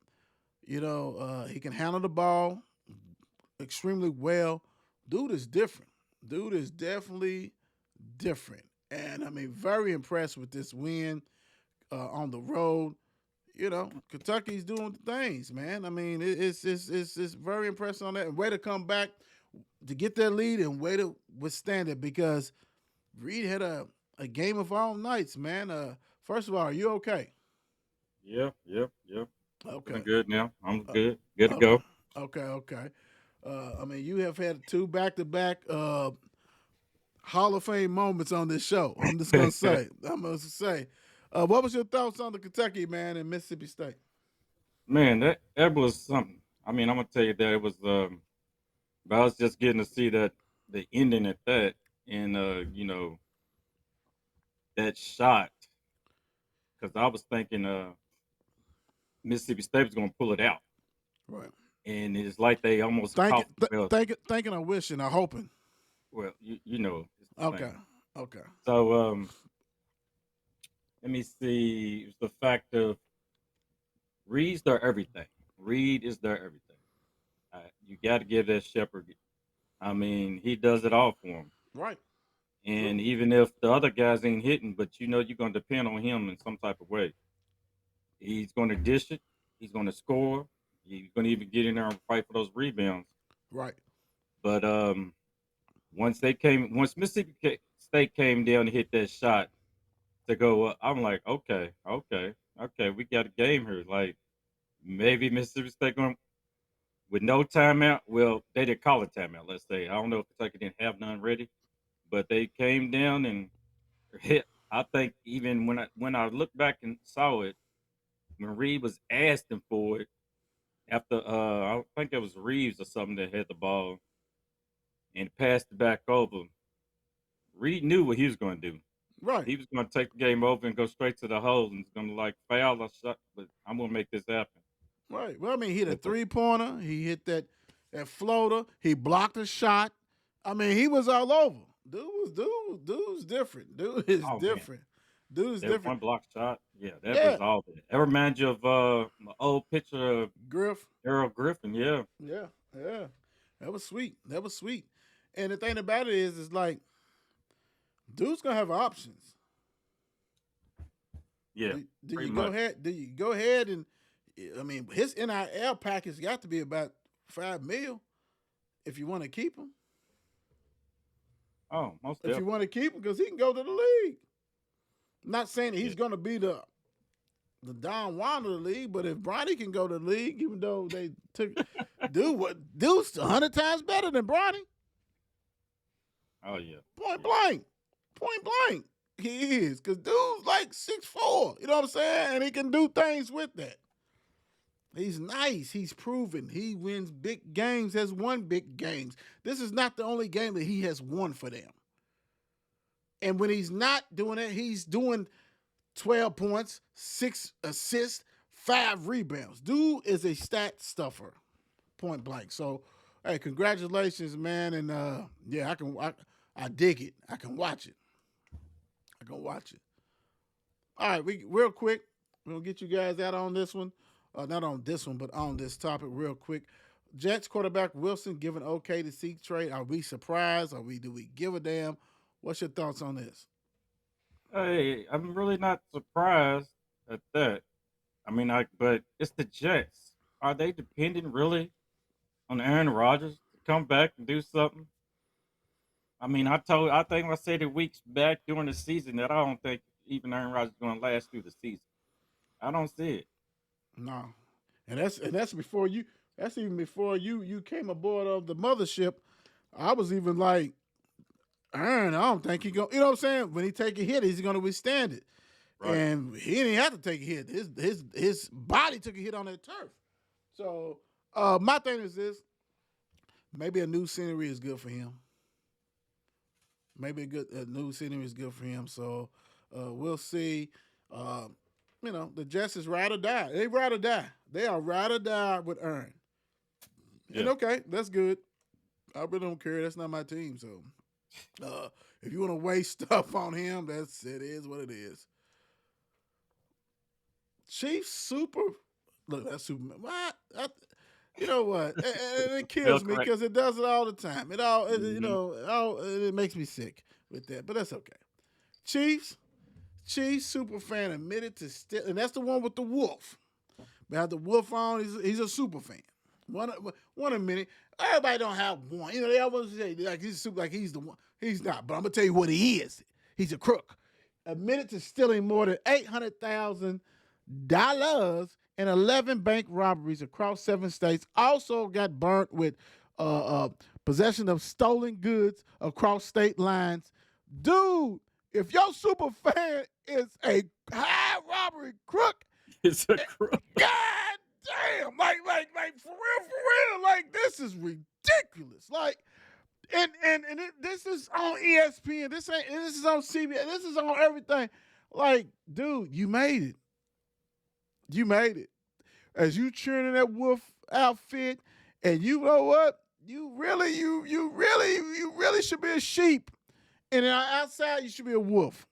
He can handle the ball extremely well. Dude is different. Dude is definitely different. And I mean, very impressed with this win on the road. Kentucky's doing things, man. I mean, it's very impressive on that. And way to come back to get that lead and way to withstand it because Reed had a game of all nights, man. First of all, are you okay? Yep. Okay. I'm good now. I'm good. Good to go. Okay. I mean, you have had 2 back-to-back Hall of Fame moments on this show. I'm just gonna say. What was your thoughts on the Kentucky man and Mississippi State? Man, that was something. I mean, I'm gonna tell you that it was. But I was just getting to see that the ending at that, and that shot, because I was thinking Mississippi State was gonna pull it out, Right. and it's like they almost caught themselves. Thinking or wishing or hoping. Well, you know. It's the Okay. thing. Okay. So let me see. It's the fact of Reed's their everything. Reed is their everything. You got to give that Shepherd. I mean, he does it all for him. Right. And even if the other guys ain't hitting, but you're going to depend on him in some type of way. He's going to dish it. He's going to score. He's going to even get in there and fight for those rebounds. Right. But once Mississippi State came down and hit that shot to go up, I'm like, okay, we got a game here. Maybe Mississippi State going with no timeout. Well, they didn't call it timeout. Let's say I don't know if Kentucky didn't have none ready, but they came down and hit. I think even when I looked back and saw it, when Reed was asking for it, after I think it was Reeves or something that had the ball and passed it back over. Reed knew what he was going to do. Right. He was going to take the game over and go straight to the hole and he's going to like foul or shot, but I'm going to make this happen. Right. Well, I mean, he hit a But 3-pointer. He hit that floater. He blocked a shot. I mean, he was all over. Dude's different. Dude is oh man, different. Dude is that one different. block shot, yeah, that Yeah. was all there. That reminds you of my old picture of Griff. Errol Griffin, yeah. Yeah. Yeah. That was sweet. That was sweet. And the thing about it is like, dude's gonna have options. Yeah, Do pretty you go much. ahead? Do you go ahead and? I mean, his NIL package got to be about $5 million if you want to keep him. Oh, most If you definitely. want to keep him, because he can go to the league. I'm not saying that he's Yeah. going to be the Don Juan of the league, but if Bronny can go to the league, even though they took dude's 100 times better than Bronny. Oh yeah. Point Yeah. blank, he is. Because dude's like 6'4", you know what I'm saying? And he can do things with that. He's nice. He's proven. He wins big games, has won big games. This is not the only game that he has won for them. And when he's not doing it, he's doing 12 points, 6 assists, 5 rebounds. Dude is a stat stuffer, point blank. So, hey, congratulations, man. And yeah, I dig it. I can watch it. All right, real quick, we're gonna get you guys out on this one. Not on this one, but on this topic, real quick. Jets quarterback Wilson given okay to seek trade. Are we surprised? Do we give a damn? What's your thoughts on this? Hey, I'm really not surprised at that. I mean, but it's the Jets. Are they dependent really on Aaron Rodgers to come back and do something? I mean, I think I said it weeks back during the season that I don't think even Aaron Rodgers is going to last through the season. I don't see it. No, and that's before you. That's even before you came aboard of the mothership. I was even like, Aaron, I don't think he go. You know what I'm saying? When he take a hit, he's going to withstand it. Right. And he didn't have to take a hit. His body took a hit on that turf. So my thing is this: maybe a new scenery is good for him. Maybe a new scenery is good for him. So we'll see. The Jets is ride or die. They ride or die. They are ride or die with Aaron. And Yeah. okay, that's good. I really don't care. That's not my team. So if you want to waste stuff on him, it is what it is. Chiefs super. Look, that's Superman. What? You know what? It kills me correct. because it does it all the time. Mhm. It makes me sick with that. But that's okay. Chiefs super fan admitted to steal, and that's the one with the wolf. We have the wolf on. He's a super fan. One a minute. Everybody don't have one. You know, they always say like he's super, like he's the one. He's not. But I'm gonna tell you what he is. He's a crook. Admitted to stealing more than $800,000 in 11 bank robberies across 7 states. Also got burnt with possession of stolen goods across state lines. Dude, if your super fan is a high robbery crook, It's a crook. God damn, like for real, like this is ridiculous. Like, this is on ESPN. This is on CBS. This is on everything. Like, dude, you made it. You made it. As you cheering in that wolf outfit, and you know what? You really should be a sheep. And outside, you should be a wolf.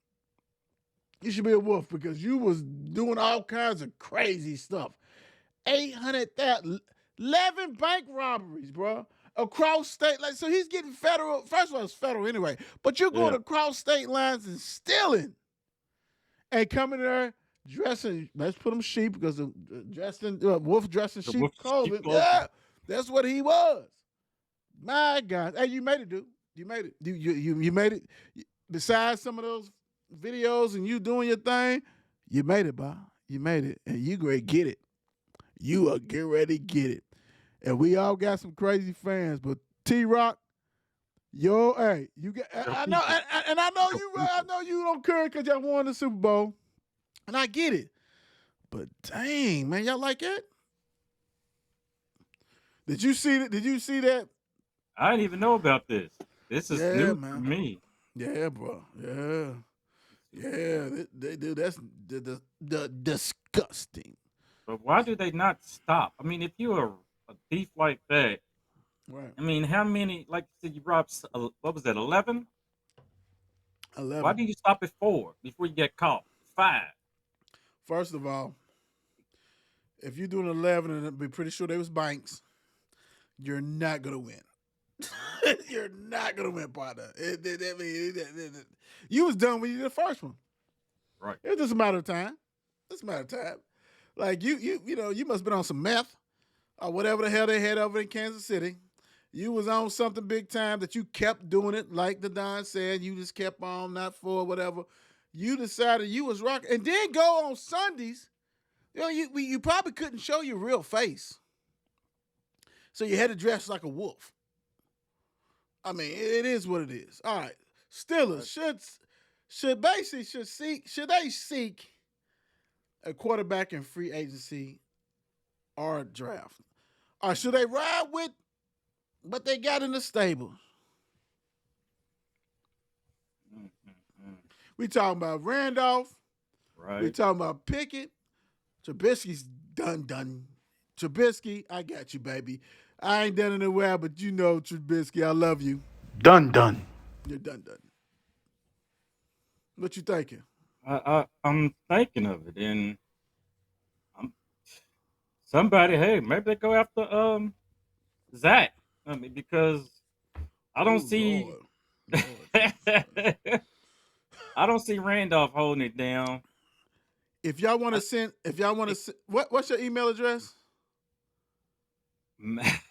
You should be a wolf because you was doing all kinds of crazy stuff. 800,000, 11 bank robberies, bro, across state. Like, so he's getting federal. First of all, it's federal anyway. But you're going Yeah. across state lines and stealing, and coming there dressing. Let's put him sheep because wolf dressing The sheep wolf clothing. sheep clothing. Yeah, that's what he was. My God, hey, you made it, dude. You made it. You made it. Besides some of those videos and you doing your thing, you made it, Bob. You made it, and you great get it. You are get ready to get it. And we all got some crazy fans, but T-Rock, hey, you get. I know, and I know you don't care because y'all won the Super Bowl, and I get it. But dang, man, y'all like it? Did you see that? Did you see that? I didn't even know about this. This is Yeah, new for man. me. Yeah, bro. Yeah. Yeah, they do. That's the disgusting. But why do they not stop? I mean, if you're a thief like that, Right. I mean, how many? Like you said, you robbed. What was that? 11. Why 11. do you stop at 4 before you get caught? 5. First of all, if you're doing 11 and be pretty sure they was banks, you're not gonna win. You're not gonna win, partner. You was done when you did the first one. Right. It was just a matter of time. Just a matter of time. Like you must have been on some meth or whatever the hell they had over in Kansas City. You was on something big time that you kept doing it, like the Don said. You just kept on, not for whatever. You decided you was rocking, and then go on Sundays. You probably couldn't show your real face, so you had to dress like a wolf. I mean, it is what it is. All right, Steelers should they seek a quarterback in free agency or a draft, or should they ride with what they got in the stable? Mm-mm-mm. We talking about Randolph. Right. We talking about Pickett. Trubisky's done. Trubisky, I got you, baby. I ain't done it in a while, but you know, Trubisky, I love you. Done. You're done. What you thinking? I'm thinking of it, and I'm somebody. Hey, maybe they go after Zach. I mean, because I don't Oh, see Lord. I don't see Randolph holding it down. If y'all want to send, what's your email address? If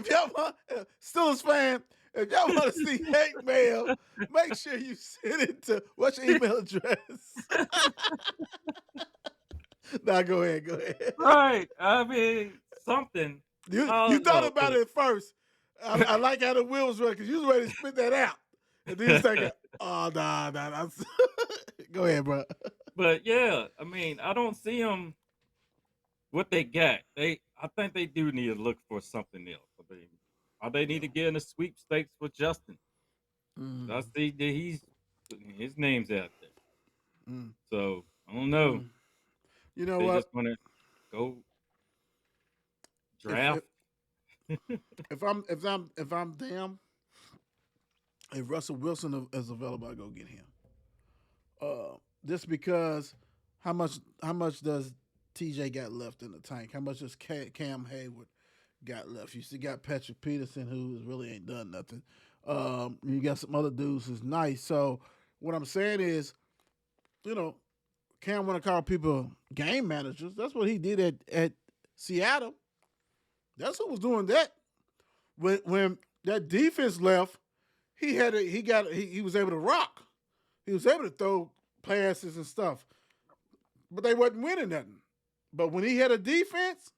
y'all want Steelers fan, if y'all want to see hate mail, make sure you send it to what's your email address? Nah, go ahead. Right. I mean, something. You I don't thought know, about it at first. I like how the wheels run because you was ready to spit that out. And then you thinking, oh, nah. Go ahead, bro. but yeah, I mean, I don't see them. What they got, I think they do need to look for something else. I mean, or they need to get in a sweepstakes with Justin. I see that his name's out there. Mm. So I don't know. You know They what? just want to go draft. If I'm them, if Russell Wilson is available, I go get him. Just because how much does TJ got left in the tank? How much does Cam Hayward got left? You still got Patrick Peterson, who really ain't done nothing. You got some other dudes who's nice. So what I'm saying is, Cam want to call people game managers. That's what he did at Seattle. That's who was doing that. When that defense left, he was able to rock. He was able to throw passes and stuff, but they wasn't winning nothing. But when he had a defense,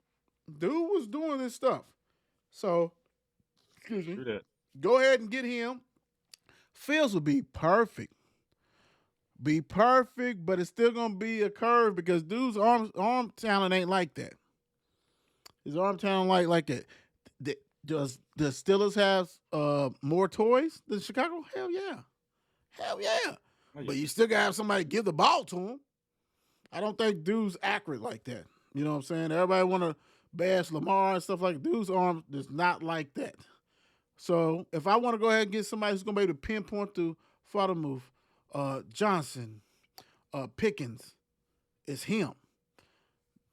dude was doing this stuff. So, excuse me. Do that. Go ahead and get him. Fields would be perfect. But it's still gonna be a curve because dude's arm talent ain't like that. His arm talent like that. Does the Steelers have more toys than Chicago? Hell yeah. Oh, yeah. But you still gotta have somebody give the ball to him. I don't think dude's accurate like that. You know what I'm saying? Everybody want to bash Lamar and stuff like that. Dude's arm is not like that. So if I want to go ahead and get somebody who's going to be able to pinpoint through further move, Johnson, Pickens, it's him.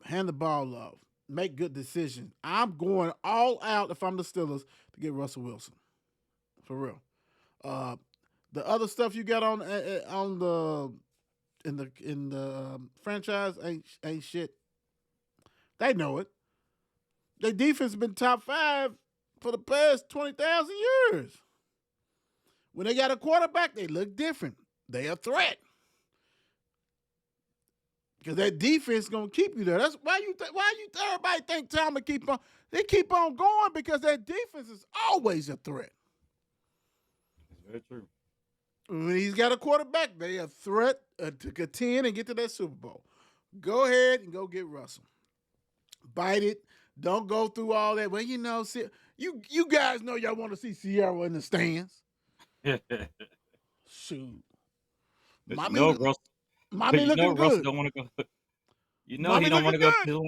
Hand the ball off. Make good decisions. I'm going all out if I'm the Steelers to get Russell Wilson. For real. The other stuff you got on the in the franchise ain't shit. They know it. Their defense has been top 5 for the past 20,000 years. When they got a quarterback, they look different. They a threat. Because that defense is gonna keep you there. That's why everybody think Tom will keep on. They keep on going because that defense is always a threat. That's very true. When he's got a quarterback, they a threat to contend and get to that Super Bowl. Go ahead and go get Russell. Bite it. Don't go through all that. Well, you guys know y'all want to see Sierra in the stands. Shoot, But mommy, mommy You know looking Russell good. don't want to go. You know he Mommy don't want looking to go good. to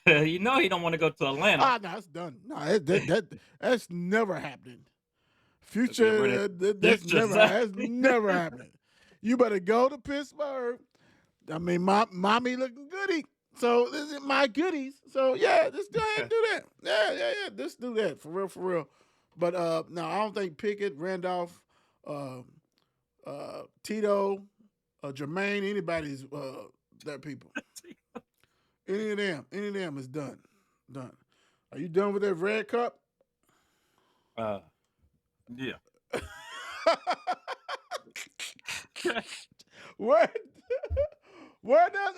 Atlanta. You know he don't want to go to Atlanta. No, it's done. No, that's never happening. Get rid of That's futures. never happening. You better go to Pittsburgh. I mean, mommy looking goody. So this is my goodies. So yeah, just go ahead and do that. Yeah. Just do that for real. But no, I don't think Pickett, Randolph, uh, Tito, Jermaine, anybody's that people. Any of them is done. Done. Are you done with that red cup? Yeah. Where does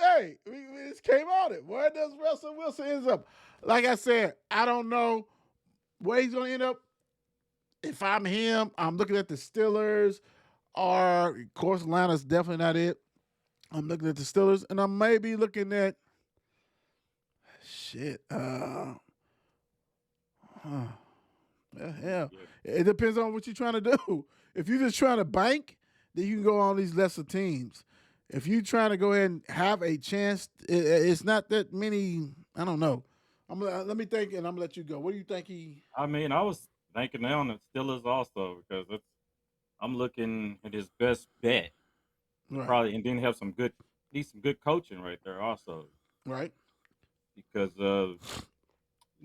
we just came on it. Where does Russell Wilson end up? Like I said, I don't know where he's gonna end up. If I'm him, I'm looking at the Steelers, or of course Atlanta's definitely not it. I'm looking at the Steelers, and I may be looking at shit. Yeah. It depends on what you're trying to do. If you're just trying to bank, then you can go on these lesser teams. If you're trying to go ahead and have a chance, it's not that many. I don't know. Let me think, and I'm gonna let you go. What do you think he? I mean, I was thinking on the Steelers also because I'm looking at his best bet Right, probably, and then have need some good coaching right there also right. because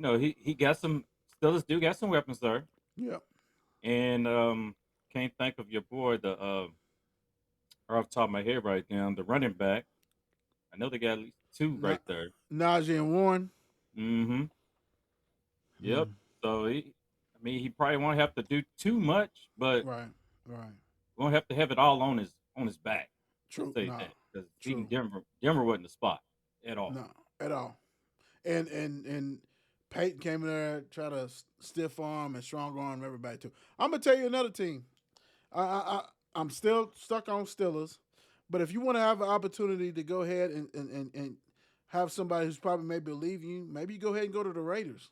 he got some Steelers do got some weapons there, Yep. and can't think of your boy or off the top of my head right now the running back. I know they got at least two Na- right there. Najee and Warren. Mm-hmm. Yep. So he probably won't have to do too much, but Right. won't have to have it all on his back. True. Say No. that because True. Denver wasn't the spot at all. No. At all. And Peyton came in there, try to stiff arm and strong arm everybody too. I'm gonna tell you another team. I'm still stuck on Steelers, but if you want to have an opportunity to go ahead and have somebody who's probably maybe leaving you, maybe you go ahead and go to the Raiders.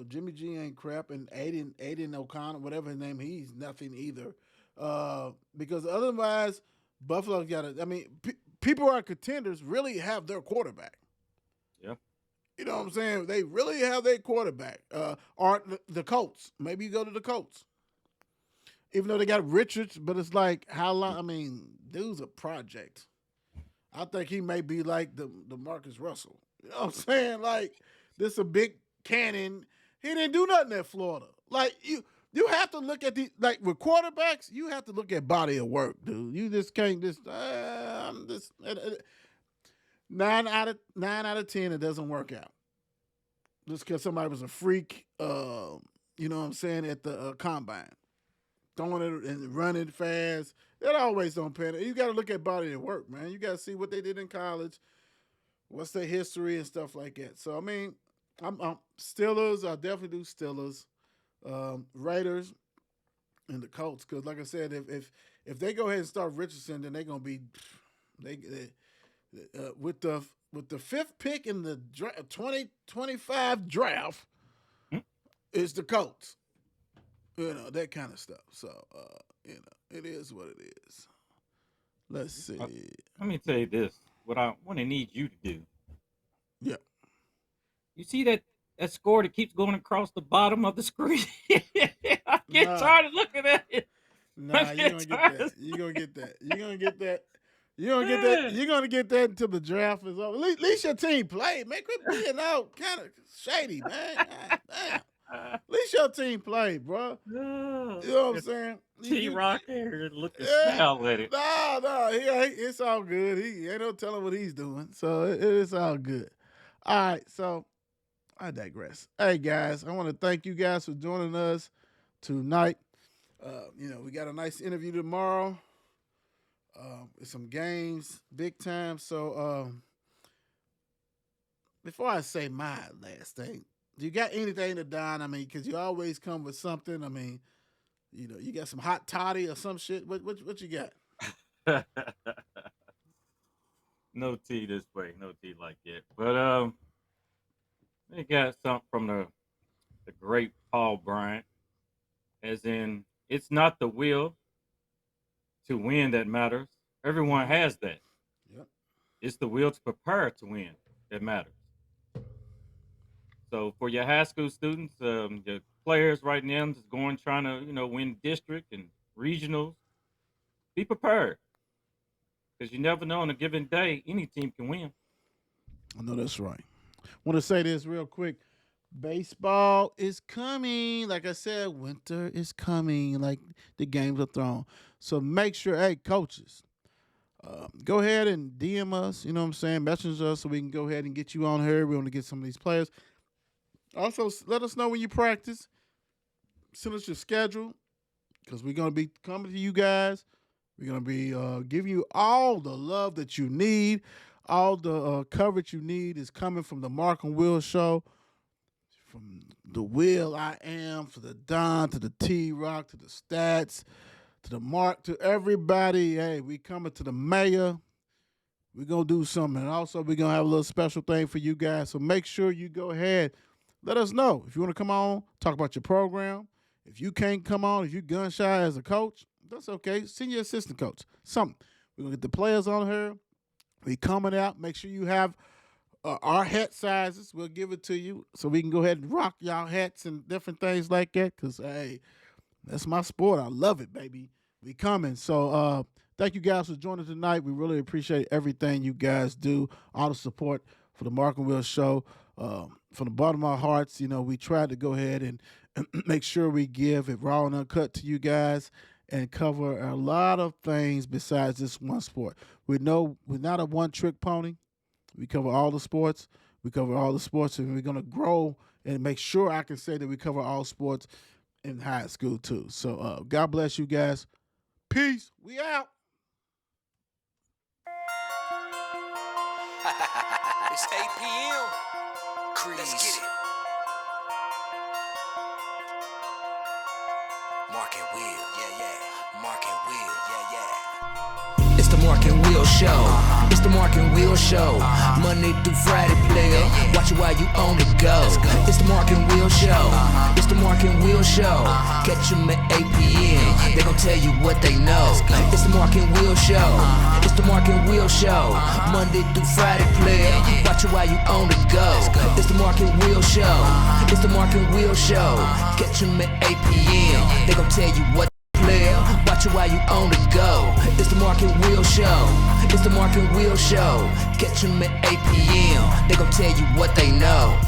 Jimmy G ain't crap, and Aiden O'Connor, whatever his name, he's nothing either. Because otherwise, Buffalo's got to. I mean, people who are contenders really have their quarterback. Yeah. You know what I'm saying? They really have their quarterback. Or the Colts. Maybe you go to the Colts. Even though they got Richards, but it's like, how long? I mean, dude's a project. I think he may be like the Marcus Russell. You know what I'm saying? Like, this a big cannon. He didn't do nothing at Florida. Like, you have to look at with quarterbacks, you have to look at body of work, dude. You just can't I'm just 9 out of 10 it doesn't work out. Just because somebody was a freak, you know what I'm saying, at the combine. Throwing it and running fast. That always don't pan. You got to look at body of work, man. You got to see what they did in college, what's their history and stuff like that. So, I mean, I'm Steelers. I definitely do Steelers. Raiders and the Colts, because like I said, if they go ahead and start Richardson, then they're gonna be with the fifth pick in the 2025 draft is the Colts. That kind of stuff. So it is what it is. Let's see. Let me tell you this: what I want to need you to do. Yeah. You see that score that keeps going across the bottom of the screen? I get tired of looking at it. Nah, you're gonna get that. You're gonna get that. You're gonna get that. You're gonna get that. You're gonna get that until the draft is over. At least your team played, man. Quit being out kind of shady, man. God damn. At least your team played, bro. You know what I'm saying? T-Rock here, look and Yeah. smile at it. No, it's all good. He ain't no telling what he's doing, so it's all good. All right, so I digress. Hey guys, I want to thank you guys for joining us tonight. We got a nice interview tomorrow. With some games, big time. So before I say my last thing, do you got anything to Don? I mean, because you always come with something. I mean, you got some hot toddy or some shit. What you got? No tea this way. No tea like that. But they got something from the great Paul Bryant, as in it's not the will to win that matters. Everyone has that. Yep. It's the will to prepare to win that matters. So for your high school students, your players right now that's going trying to win district and regionals, be prepared because you never know on a given day any team can win. I know that's right. Want to say this real quick. Baseball is coming. Like I said, winter is coming, like the Games of Thrones. So make sure, hey, coaches, go ahead and DM us, you know what I'm saying? Message us so we can go ahead and get you on here. We want to get some of these players. Also, let us know when you practice. Send us your schedule because we're going to be coming to you guys. We're going to be giving you all the love that you need. All the coverage you need is coming from the Mark and Will Show. From the Will I Am, to the Don, to the T-Rock, to the Stats, to the Mark, to everybody. Hey, we coming to the mayor. We're going to do something. And also, we're going to have a little special thing for you guys. So make sure you go ahead. Let us know. If you want to come on, talk about your program. If you can't come on, if you're gun shy as a coach, that's okay. Send your assistant coach. Something. We're going to get the players on here. We coming out. Make sure you have our hat sizes. We'll give it to you so we can go ahead and rock y'all hats and different things like that because, hey, that's my sport. I love it, baby. We coming. So thank you guys for joining tonight. We really appreciate everything you guys do, all the support for the Mark and Will Show. From the bottom of our hearts, we try to go ahead and make sure we give it raw and uncut to you guys and cover a lot of things besides this one sport. We know we're not a one-trick pony. We cover all the sports. We cover all the sports, and we're going to grow and make sure I can say that we cover all sports in high school, too. So God bless you guys. Peace. We out. It's 8 p.m. Crease. Let's get it. Mark and Will, yeah. Mark and Will, yeah. It's the Mark and Will Show. It's the Mark and Will Show. Monday through Friday, player. Watch it while you on the go. It's the Mark and Will Show. It's the Mark and Will Show. Catch them at 8 p.m. They gon' tell you what they know. It's the Mark and Will Show. It's the Mark and Will Show. Monday through Friday, player. Watch it while you on the go. It's the Mark and Will Show. It's the Mark and Will Show. Catch them at 8 p.m. They gon' tell you what player. Watch it while you on the go. It's the Mark and Will Show. It's the Mark and Will Show. Catch them at 8 p.m. They gon' tell you what they know.